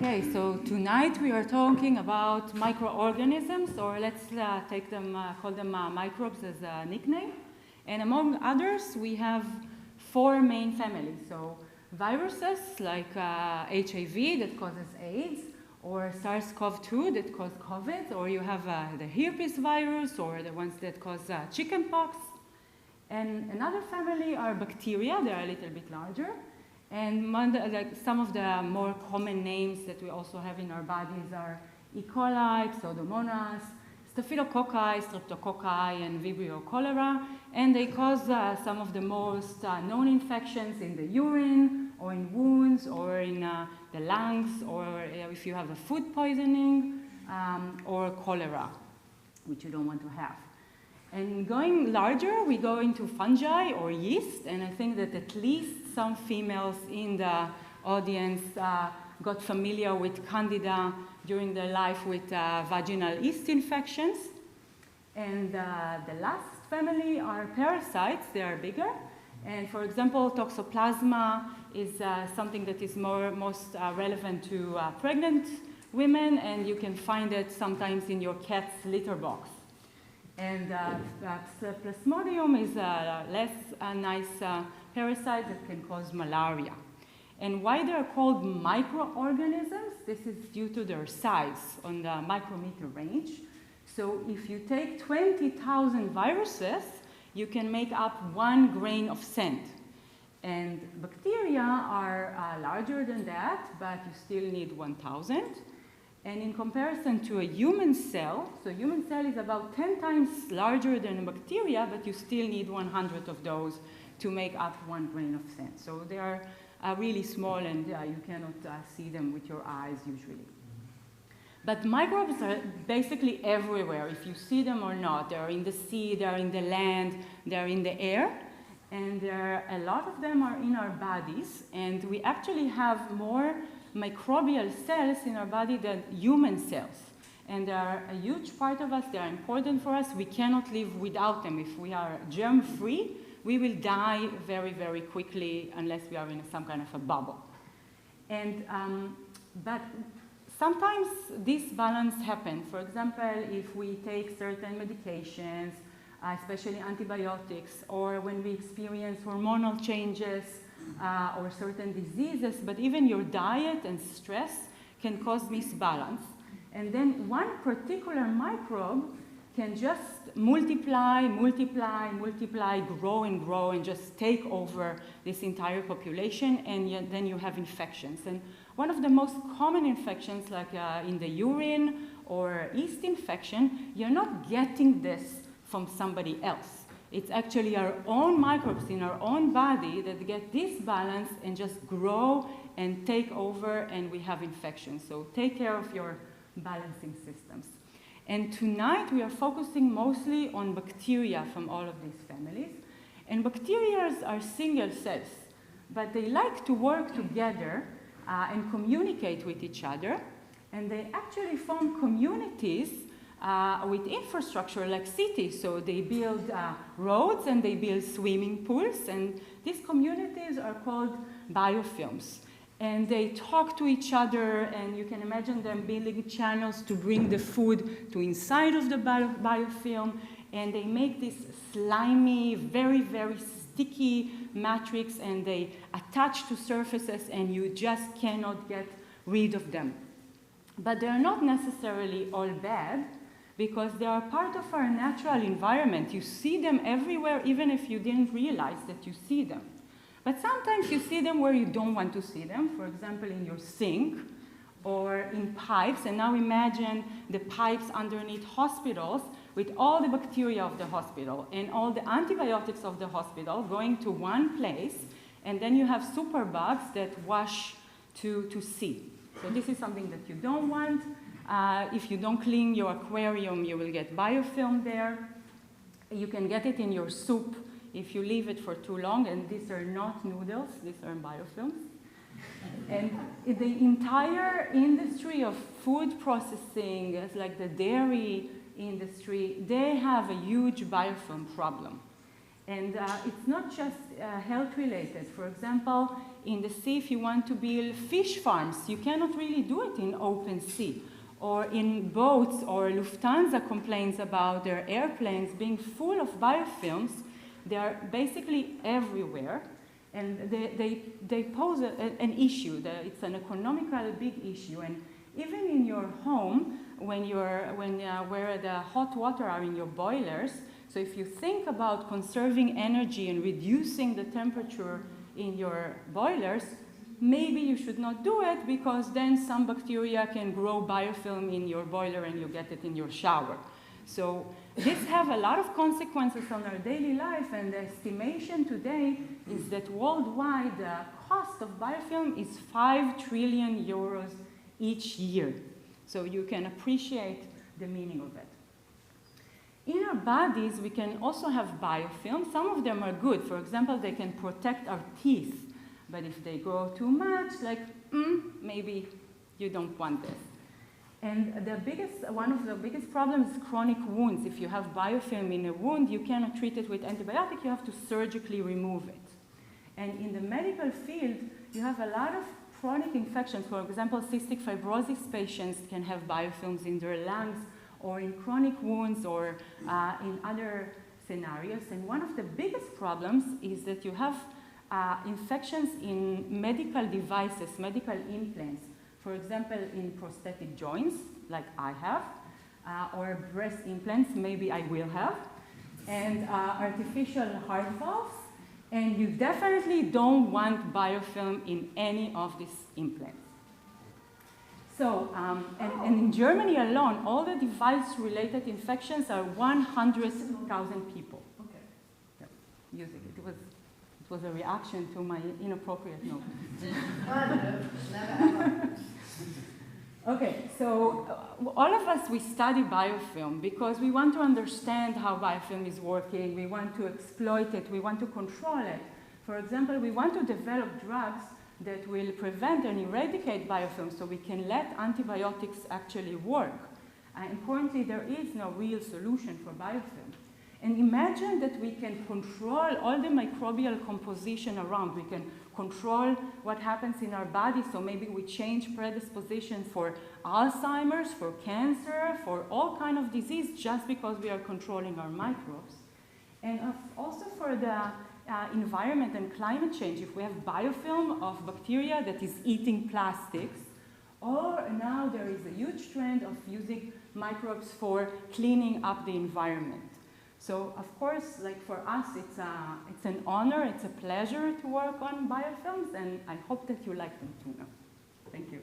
Okay, so tonight we are talking about microorganisms, or let's take them, call them microbes as a nickname. And among others, we have four main families. So viruses like HIV that causes AIDS, or SARS-CoV-2 that cause COVID, or you have the herpes virus, or the ones that cause chickenpox. And another family are bacteria. They are a little bit larger. And some of the more common names that we also have in our bodies are E. coli, Pseudomonas, Staphylococci, Streptococci, and Vibrio cholera. And they cause some of the most known infections in the urine, or in wounds, or in the lungs, or if you have a food poisoning, or cholera, which you don't want to have. And going larger, we go into fungi or yeast, and I think that at least some females in the audience got familiar with Candida during their life with vaginal yeast infections. And the last family are parasites. They are bigger. And for example, Toxoplasma is something that is most relevant to pregnant women, and you can find it sometimes in your cat's litter box. And Plasmodium is a less nice parasite that can cause malaria. And why they're called microorganisms? This is due to their size on the micrometer range. So if you take 20,000 viruses, you can make up 1 grain of sand. And bacteria are larger than that, but you still need 1,000. And in comparison to a human cell, so a human cell is about 10 times larger than a bacteria, but you still need 100 of those to make up 1 grain of sand. So they are really small, and you cannot see them with your eyes usually. But microbes are basically everywhere, if you see them or not. They're in the sea, they're in the land, they're in the air. And a lot of them are in our bodies, and we actually have more microbial cells in our body than human cells. And they are a huge part of us. They are important for us. We cannot live without them. If we are germ-free, we will die very, very quickly unless we are in some kind of a bubble. And, but sometimes this balance happens. For example, if we take certain medications, especially antibiotics, or when we experience hormonal changes, or certain diseases, but even your diet and stress can cause misbalance. And then one particular microbe can just multiply, grow and grow, and just take over this entire population, and then you have infections. And one of the most common infections, like in the urine or yeast infection, you're not getting this from somebody else. It's actually our own microbes in our own body that get this balance and just grow and take over, and we have infections. So take care of your balancing systems. And tonight we are focusing mostly on bacteria from all of these families. And bacteria are single cells, but they like to work together and communicate with each other. And they actually form communities with infrastructure like cities. So they build roads and they build swimming pools, and these communities are called biofilms. And they talk to each other, and you can imagine them building channels to bring the food to inside of the biofilm, and they make this slimy, very, very sticky matrix, and they attach to surfaces, and you just cannot get rid of them. But they're not necessarily all bad, because they are part of our natural environment. You see them everywhere, even if you didn't realize that you see them. But sometimes you see them where you don't want to see them, for example, in your sink or in pipes. And now imagine the pipes underneath hospitals with all the bacteria of the hospital and all the antibiotics of the hospital going to one place, and then you have superbugs that wash to sea. So this is something that you don't want. If you don't clean your aquarium, you will get biofilm there. You can get it in your soup if you leave it for too long, and these are not noodles, these are biofilms. And the entire industry of food processing, like the dairy industry, they have a huge biofilm problem. And it's not just health related. For example, in the sea, if you want to build fish farms, you cannot really do it in open sea. Or in boats, or Lufthansa complains about their airplanes being full of biofilms. They are basically everywhere. And they pose an issue. It's an economical big issue. And even in your home, where the hot water are in your boilers, so if you think about conserving energy and reducing the temperature in your boilers, maybe you should not do it, because then some bacteria can grow biofilm in your boiler and you get it in your shower. So this have a lot of consequences on our daily life, and the estimation today is that worldwide the cost of biofilm is 5 trillion euros each year. So you can appreciate the meaning of it. In our bodies, we can also have biofilms. Some of them are good. For example, they can protect our teeth. But if they grow too much, like, maybe you don't want this. And one of the biggest problems is chronic wounds. If you have biofilm in a wound, you cannot treat it with antibiotic. You have to surgically remove it. And in the medical field, you have a lot of chronic infections. For example, cystic fibrosis patients can have biofilms in their lungs, or in chronic wounds, or in other scenarios. And one of the biggest problems is that you have infections in medical devices, medical implants. For example, in prosthetic joints, like I have, or breast implants, maybe I will have, and artificial heart valves. And you definitely don't want biofilm in any of these implants. So, and in Germany alone, all the device-related infections are 100,000 people. Okay. Yeah, using it. It was a reaction to my inappropriate note. Never ever. Okay, so all of us, we study biofilm because we want to understand how biofilm is working, we want to exploit it, we want to control it. For example, we want to develop drugs that will prevent and eradicate biofilm so we can let antibiotics actually work. And currently there is no real solution for biofilm. And imagine that we can control all the microbial composition around. We can control what happens in our body, so maybe we change predisposition for Alzheimer's, for cancer, for all kind of disease just because we are controlling our microbes. And also for the environment and climate change, if we have biofilm of bacteria that is eating plastics, or now there is a huge trend of using microbes for cleaning up the environment. So, of course, like for us, it's an honor, it's a pleasure to work on biofilms, and I hope that you like them too now. Thank you.